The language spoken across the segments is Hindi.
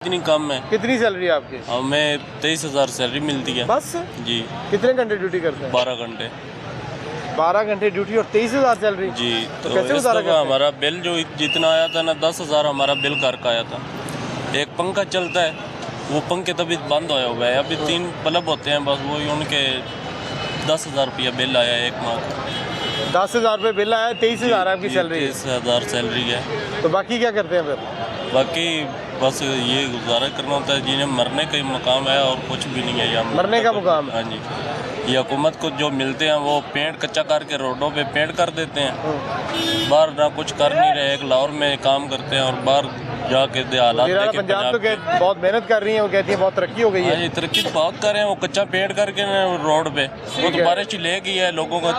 इतनी कम है। कितनी सैलरी है आपकी? हमें 23,000 सैलरी मिलती है बस जी। कितने घंटे ड्यूटी करते हैं? 12 घंटे। 12 घंटे ड्यूटी और 23,000 सैलरी जी। तो इस कैसे गुजारा करते हैं? हमारा बिल जो जितना आया था ना 10,000 हमारा बिल घर का आया था। एक पंखा चलता है, वो पंखे तभी बंद होया हुआ है, अभी 3 बल्ब होते हैं बस, वही उनके 10,000 रुपया बिल आया है एक माह का। 10,000 रुपये बिल आया, 23,000 आपकी सैलरी है। 23,000 सैलरी है। तो बाकी क्या करते हैं फिर? बाकी बस ये गुजारा करना होता है, जिन्हें मरने का ही मकाम है और कुछ भी नहीं है यहाँ। मरने का मुकाम? हाँ जी। ये हुकूमत को जो मिलते हैं वो पेंट कच्चा करके रोडों पे पेंट कर देते हैं, बाहर ना कुछ कर नहीं रहे। एक लाहौर में काम करते हैं और बाहर जाके हालात देखे। पंजाब तो बहुत मेहनत कर रही है, वो कहती है बहुत तरक्की हो गई है। हाँ जी, तरक्की तो बहुत कर रहे हैं। वो कच्चा पेंट करके रोड पे, वो तो बारिश ले गई है, लोगों को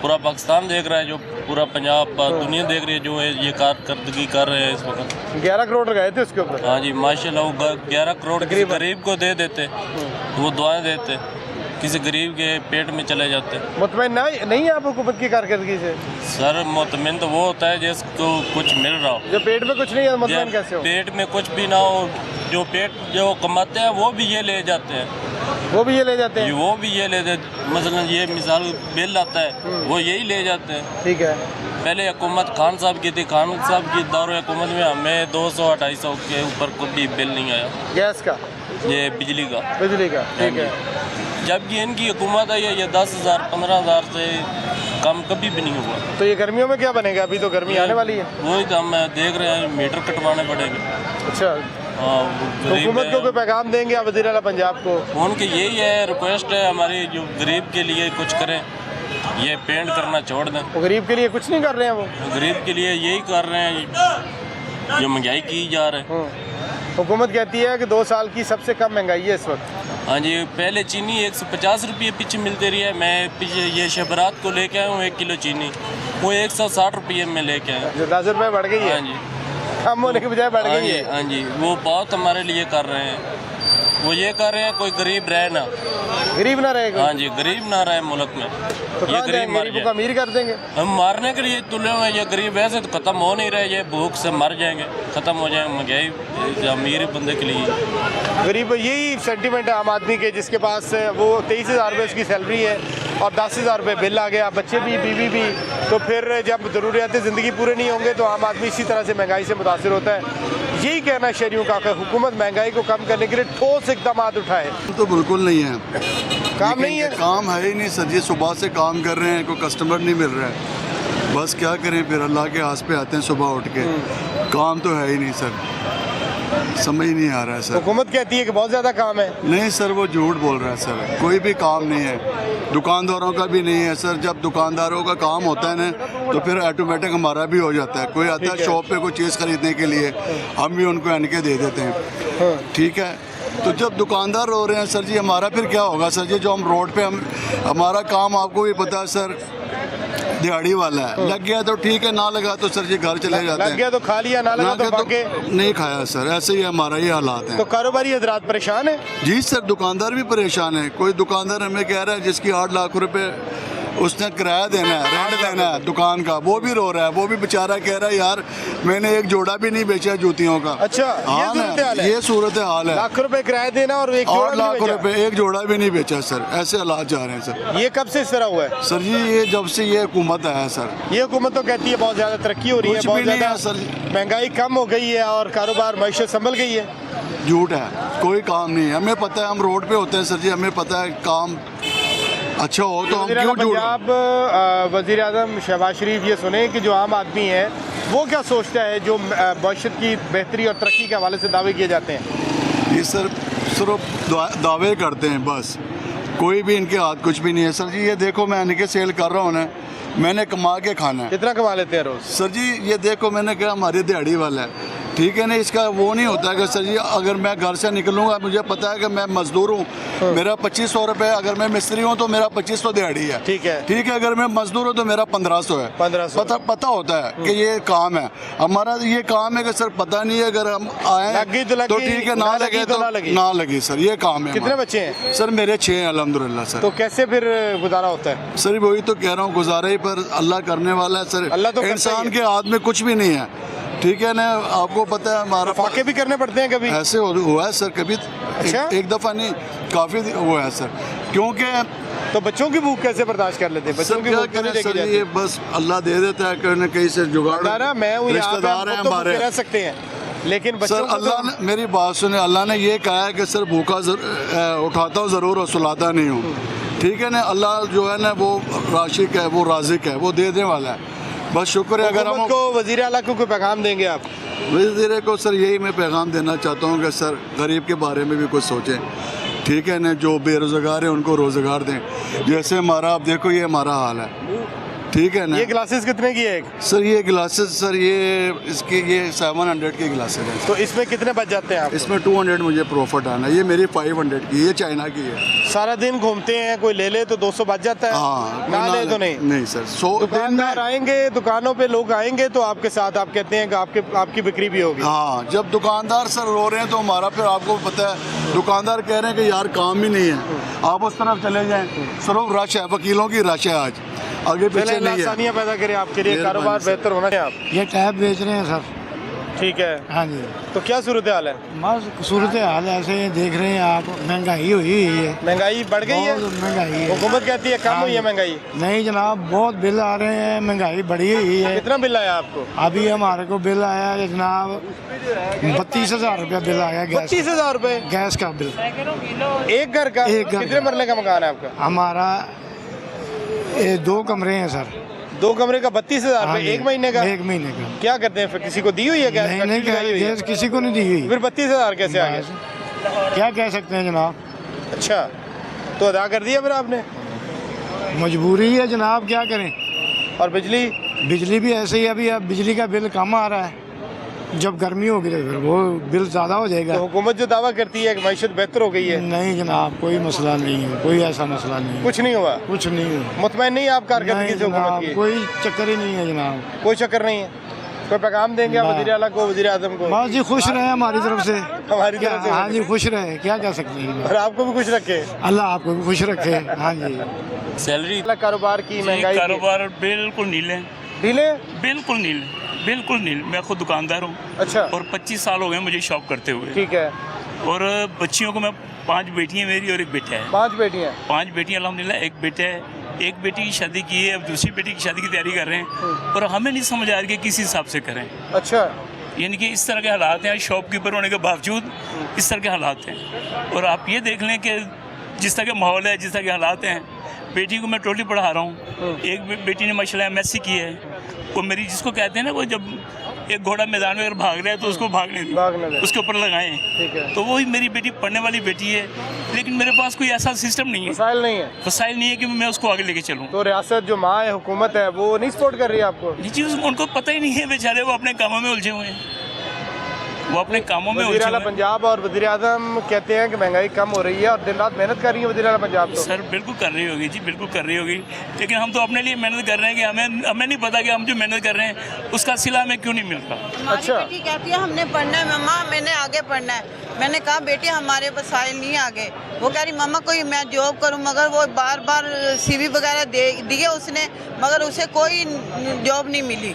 पूरा पाकिस्तान देख रहा है, जो पूरा पंजाब दुनिया देख रही है जो ये कारकर्दगी कर रहे हैं इस वक्त। 11 करोड़ लगाए थे उसके ऊपर। हाँ जी माशाल्लाह। वो 11 करोड़ किसी गरीब को दे देते, वो दुआएं देते, किसी गरीब के पेट में चले जाते। मुतमईन नहीं है आप हुकूमत की कारकर्दगी से? सर मुतमईन तो वो होता है जिसको कुछ मिल रहा हो। जो पेट में कुछ नहीं है मुतमईन कैसे हो? पेट में कुछ भी ना हो, जो कमाते हैं वो भी ये ले जाते हैं। वो भी ये ले जाते हैं? वो भी ये ले जाते। मसलन ये मिसाल बिल आता है, वो यही ले जाते हैं। ठीक है। पहले हुकूमत खान साहब की थी, खान साहब की दौर हुकूमत में हमें 200-250 के ऊपर कोई बिल नहीं आया। गैस का? ये बिजली का। बिजली का, ठीक है। जबकि इनकी हुकूमत है ये 10,000 15,000 से कम कभी भी नहीं हुआ। तो ये गर्मियों में क्या बनेगा? अभी तो गर्मी आने वाली है। वही तो हम देख रहे हैं, मीटर कटवाने पड़ेंगे। अच्छा, हाँ। हुकूमत को कोई पैगाम देंगे आप वज़ीर आला पंजाब को? उनकी यही है रिक्वेस्ट है हमारी, जो गरीब के लिए कुछ करें, ये पेंट करना छोड़ दें। वो गरीब के लिए कुछ नहीं कर रहे हैं? वो गरीब के लिए यही कर रहे हैं जो महंगाई की जा रही है। हुकूमत कहती है कि 2 साल की सबसे कम महंगाई है इस वक्त। हाँ जी। पहले चीनी 150 रुपये पीछे मिलती रही है। मैं पीछे ये शबरात को लेके आया हूँ 1 किलो चीनी, वो 160 रुपये में लेके आया। 10 रुपये बढ़ गई है? हाँ जी। कम होने के बजाय बढ़ गई है। हाँ जी। वो बहुत हमारे लिए कर रहे हैं, वो ये कर रहे हैं कोई गरीब रहे ना। गरीब ना रहेगा? हाँ जी, गरीब ना रहे मुल्क में। तो ये गरीबों को अमीर कर देंगे? हम मारने के लिए तुले हुए। ये गरीब वैसे तो ख़त्म हो नहीं रहे, ये भूख से मर जाएंगे, ख़त्म हो जाएंगे। महंगाई अमीर बंदे के लिए। गरीब यही सेंटीमेंट है आम आदमी के, जिसके पास वो 23,000 रुपये उसकी सैलरी है और 10,000 रुपये बिल आ गया, बच्चे भी बीवी भी। तो फिर जब ज़रूरियात ज़िंदगी पूरे नहीं होंगे तो आम आदमी इसी तरह से महंगाई से मुतासर होता है। यही कहना है शहरियों का कि हुकूमत महंगाई को कम करने के लिए ठोस इकदाम उठाए। तो बिल्कुल नहीं है, काम नहीं है। काम है ही नहीं सर जी। सुबह से काम कर रहे हैं, कोई कस्टमर नहीं मिल रहा है। बस क्या करें, फिर अल्लाह के हाथ पे आते हैं सुबह उठ के। काम तो है ही नहीं सर, समझ नहीं आ रहा है सर। हुकूमत कहती है कि बहुत ज़्यादा काम है। नहीं सर, वो झूठ बोल रहा है सर, कोई भी काम नहीं है। दुकानदारों का भी नहीं है सर। जब दुकानदारों का काम होता है ना तो फिर ऑटोमेटिक हमारा भी हो जाता है। कोई आता है शॉप पे कोई चीज़ खरीदने के लिए, हम भी उनको एनके दे देते हैं। ठीक है, तो जब दुकानदार रो रहे हैं सर जी, हमारा फिर क्या होगा सर जी? जो हम रोड पे हमारा काम आपको भी पता है सर, दिहाड़ी वाला है। लग गया तो ठीक है, ना लगा तो सर जी घर चले जाते हैं। लग गया तो खा लिया, ना लगा तो भागे। नहीं खाया सर, ऐसे ही हमारा ये हालात है। तो कारोबारी हजरात परेशान है? जी सर, दुकानदार भी परेशान है। कोई दुकानदार हमें कह रहा है जिसकी 8 लाख रुपए उसने किराया देना है, रेंट देना है दुकान का, वो भी रो रहा है। वो भी बेचारा कह रहा है यार मैंने एक जोड़ा भी नहीं बेचा जूतियों का। अच्छा, ये सूरत हाल है। लाख रुपए किराया देना और 8 लाख रुपए एक जोड़ा भी नहीं बेचा सर। ऐसे हालात जा रहे हैं सर। ये कब से इस तरह हुआ है सर जी? ये जब से ये हुकूमत है सर। ये हुकूमत तो कहती है बहुत ज़्यादा तरक्की हो रही है, बहुत ज़्यादा सर, महंगाई कम हो गई है और कारोबार मईशत संभल गई है। झूठ है, कोई काम नहीं है। हमें पता है, हम रोड पे होते हैं सर जी, हमें पता है काम अच्छा हो तो हम क्यों झूठ। पंजाब वज़ीर आज़म शहबाज शरीफ ये सुने कि जो आम आदमी है वो क्या सोचता है जो मईशत की बेहतरी और तरक्की के हवाले से दावे किए जाते हैं? ये सर सिर्फ दावे करते हैं बस, कोई भी इनके हाथ कुछ भी नहीं है सर जी। ये देखो मैं इनके सेल कर रहा हूँ ना, मैंने कमा के खाना है। कितना कमा लेते हैं रोज़? सर जी ये देखो, मैंने कहा हमारी दिहाड़ी वाला है, ठीक है ना। इसका वो नहीं होता कि सर जी अगर मैं घर से निकलूँगा, मुझे पता है कि मैं मजदूर हूँ, मेरा 2500 रुपये, अगर मैं मिस्त्री हूँ तो मेरा 2500 दिहाड़ी है। ठीक है, ठीक है। अगर मैं मजदूर हूँ तो मेरा 1500 है। 1500 पता होता है कि ये काम है हमारा। ये काम है कि सर पता नहीं है, अगर हम आए तो ठीक है, ना लगे तो ना लगे सर। ये काम है। कितने बच्चे हैं? सर मेरे 6 हैं अल्हम्दुलिल्लाह सर। तो कैसे फिर गुजारा होता है? सर वही तो कह रहा हूँ, गुजारा ही पर अल्लाह करने वाला है सर। अल्लाह तो इंसान के हाथ में कुछ भी नहीं है। ठीक है ना, आपको पता है हमारा फाके भी करने पड़ते हैं कभी? ऐसे हुआ है सर कभी। अच्छा? एक दफ़ा नहीं, काफ़ी हुआ है सर, क्योंकि तो बच्चों की भूख कैसे बर्दाश्त कर लेते हैं? बच्चों सर की क्या भूख क्यों नहीं करें देखी सर, जाती? ये बस अल्लाह दे देता है, कहीं ना कहीं से जुगाड़। दारा मैं हूँ यहाँ पे, रिश्तेदार हैं हम तो हमारे। भूखे रह सकते हैं, लेकिन बच्चों सर को अल्लाह तो... ने मेरी बात सुने, अल्लाह ने ये कहा है कि सर भूखा उठाता हूँ ज़रूर और सुलाता नहीं हूँ। ठीक है ना, अल्लाह जो है ना वो राशिक है, वो राजिक है, वो दे देने वाला है। बस शुक्र है। अगर हम हुकूमत को, वज़ीर आला को कोई पैगाम देंगे आप? वज़ीर को सर यही मैं पैगाम देना चाहता हूँ कि सर गरीब के बारे में भी कुछ सोचें। ठीक है ना, जो बेरोज़गार हैं उनको रोज़गार दें। जैसे हमारा, आप देखो ये हमारा हाल है, ठीक है ना। ये ग्लासेस कितने की है एक? सर ये ग्लासेस सर ये 700 की ग्लासेस हैं। तो इसमें कितने बच जाते हैं आप? इसमें 200 मुझे प्रॉफिट आना है। ये मेरी 500 की, ये चाइना की है। सारा दिन घूमते हैं, कोई ले ले तो 200 बच जाता है। हाँ, ना ले तो नहीं? नहीं सर, 100 दुकानदार आएंगे, दुकानों पे लोग आएंगे तो आपके साथ, आप कहते हैं कि आपकी बिक्री भी होगी। हाँ, जब दुकानदार सर रो रहे हैं तो हमारा, फिर आपको पता है दुकानदार कह रहे हैं कि यार काम ही नहीं है, आप उस तरफ चले जाएं। सिर्फ रश है, वकीलों की रश है आज, आगे पीछे नहीं है। आसानियाँ पैदा करें आपके लिए, कारोबार बेहतर होना चाहिए। आप ये टैब बेच रहे हैं सर। ठीक है, हाँ जी। तो क्या सूरत हाल है? बस सूरत हाल ऐसे ही देख रहे हैं आप, महंगाई हुई है, महंगाई बढ़ गई है? बहुत महंगाई है। हुकूमत कहती है कम हुई है महंगाई। नहीं जनाब, बहुत बिल आ रहे हैं, महंगाई बढ़ी हुई है। कितना बिल आया आपको? अभी हमारे को बिल आया है जनाब 32,000 रुपया बिल आया गैस। 32,000 रुपए गैस का बिल एक घर का? एक घर कितने का। मरले का मकान है आपका? हमारा 2 कमरे हैं सर। 2 कमरे का 32,000 हाँ रुपए जी, एक महीने का? एक महीने का। क्या करते हैं फिर? किसी को दी हुई है गैस? नहीं फैक्ट्री नहीं, लगाई हुई है? गैस किसी को नहीं दी हुई। फिर 32,000 कैसे आ गए? बस, क्या कह सकते हैं जनाब, अच्छा, तो अदा कर दिया फिर आपने? मजबूरी है जनाब, क्या करें। और बिजली? बिजली भी ऐसे ही, अभी अब बिजली का बिल कम आ रहा है, जब गर्मी होगी तो फिर वो बिल ज़्यादा हो जाएगा। तो हुकूमत जो दावा करती है कि मैशत बेहतर हो गई है, नहीं जनाब, कोई मसला नहीं है, कोई ऐसा मसला नहीं है, कुछ नहीं हुआ? कुछ नहीं है। मुतमईन नहीं आप कारकर्दगी नहीं से हुकूमत जनाब, की? कोई चक्कर ही नहीं है जनाब। कोई चक्कर नहीं है? कोई पैगाम देंगे आप ना। वज़ीर आला को, वज़ीर आज़म को? बस जी, खुश रहे हमारी तरफ से। हमारी क्या, तरफ से? हाँ जी, खुश रहे, क्या कह सकते हैं। और आपको भी खुश रखे, अल्लाह आपको भी खुश रखे। हाँ जी। सैलरी कारोबार की, महंगाई की? कारोबार बिल्कुल नील है, ढीले? बिल्कुल नील, बिल्कुल नील। मैं खुद दुकानदार हूँ अच्छा, और 25 साल हो गए मुझे शॉप करते हुए। ठीक है। और बच्चियों को मैं 5 बेटियाँ मेरी और एक बेटा है। 5 बेटियां? 5 बेटियाँ अल्हम्दुलिल्लाह, एक बेटा है। एक बेटी की शादी की है, अब दूसरी बेटी की शादी की तैयारी कर रहे हैं, और हमें नहीं समझ आ रही कि किस हिसाब से करें। अच्छा, यानी कि इस तरह के हालात हैं, शॉपकीपर होने के बावजूद इस तरह के हालात हैं। और आप ये देख लें कि जिस तरह के माहौल है, जिस तरह के हालात हैं, बेटी को मैं टोटली पढ़ा रहा हूँ। एक बेटी ने माशाल्लाह MSc की है, वो मेरी, जिसको कहते हैं ना, वो जब एक घोड़ा मैदान में अगर भाग रहा है तो उसको भागने दें, उसके ऊपर लगाएं। ठीक है। तो वही मेरी बेटी पढ़ने वाली बेटी है, लेकिन मेरे पास कोई ऐसा सिस्टम नहीं है, मसाइल नहीं है? वसाइल नहीं है कि मैं उसको आगे लेके चलूँ। तो रियासत जो माँ है, हुकूमत है, वो नहीं सपोर्ट कर रही है आपको? जी, उनको पता ही नहीं है बेचारे, वो अपने कामों में उलझे हुए हैं, वो अपने कामों में वज़ीर उलझे आला हुए हैं। पंजाब और वज़ीर आज़म कहते हैं कि महंगाई कम हो रही है और दिन रात मेहनत कर रही है वज़ीर आला पंजाब। तो सर बिल्कुल कर रही होगी जी, बिल्कुल कर रही होगी, लेकिन हम तो अपने लिए मेहनत कर रहे हैं कि हमें नहीं पता कि हम जो मेहनत कर रहे हैं उसका सिला हमें क्यों नहीं मिल रहा। अच्छा। बेटी कहती है हमने पढ़ना है मम्मा, मैंने आगे पढ़ना है। मैंने कहा बेटी हमारे वसाइल नहीं आगे। वो कह रही मम्मा कोई मैं जॉब करूं, मगर वो बार बार CV वगैरह दिए उसने, मगर उसे कोई जॉब नहीं मिली।